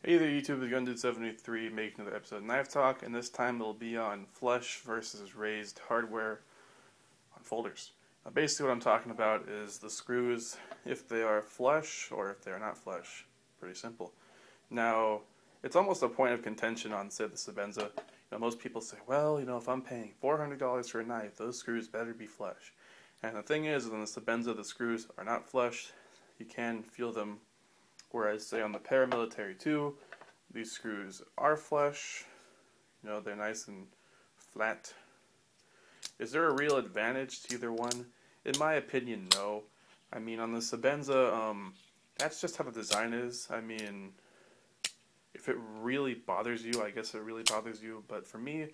Hey there YouTube, it's GunDude73 making another episode of Knife Talk, and this time it'll be on flush versus raised hardware on folders. Now basically what I'm talking about is the screws, if they are flush or if they are not flush. Pretty simple. Now, it's almost a point of contention on, say, the Sebenza. Most people say, well, if I'm paying $400 for a knife, those screws better be flush. And the thing is, on the Sebenza, the screws are not flush. You can feel them. Whereas, say, on the Paramilitary 2, these screws are flush. They're nice and flat. Is there a real advantage to either one? In my opinion, no. On the Sebenza, that's just how the design is. If it really bothers you, I guess it really bothers you. But for me,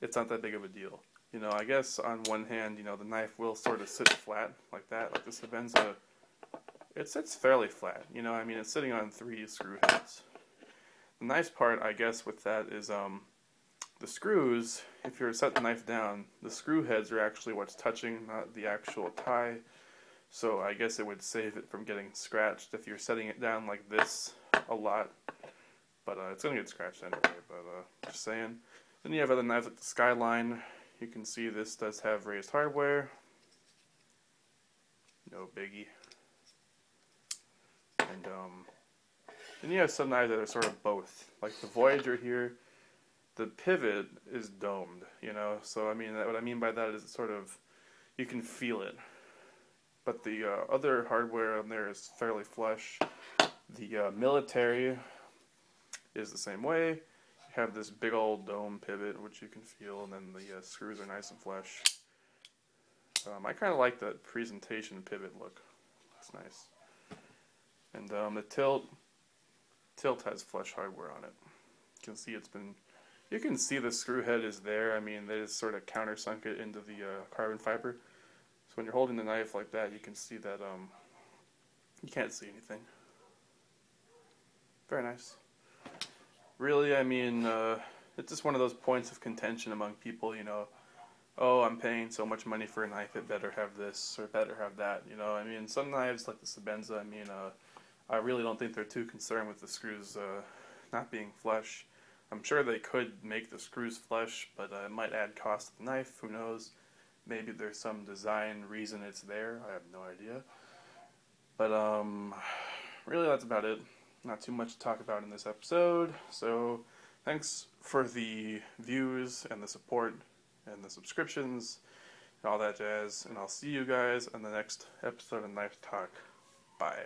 it's not that big of a deal. I guess on one hand, the knife will sort of sit flat like that, like the Sebenza. It sits fairly flat, it's sitting on 3 screw heads. The nice part, I guess, with that is the screws, if you're set the knife down, the screw heads are actually what's touching, not the actual tie. So I guess it would save it from getting scratched if you're setting it down like this a lot. But it's going to get scratched anyway, but just saying. Then you have other knives like the Skyline. You can see this does have raised hardware. No biggie. And then you have some knives that are sort of both. Like the Voyager here, the pivot is domed, So what I mean by that is it's sort of, you can feel it. But the other hardware on there is fairly flush. The Military is the same way. You have this big old dome pivot, which you can feel, and then the screws are nice and flush. I kind of like the presentation pivot look. It's nice. And the tilt has flush hardware on it. You can see you can see the screw head is there. They just sort of countersunk it into the carbon fiber. So when you're holding the knife like that, you can see that you can't see anything. Very nice. Really, it's just one of those points of contention among people, oh, I'm paying so much money for a knife, it better have this or better have that, Some knives like the Sebenza, I really don't think they're too concerned with the screws not being flush. I'm sure they could make the screws flush, but it might add cost to the knife, who knows. Maybe there's some design reason it's there, I have no idea. But really that's about it. Not too much to talk about in this episode, so thanks for the views and the support and the subscriptions and all that jazz, and I'll see you guys in the next episode of Knife Talk. Bye.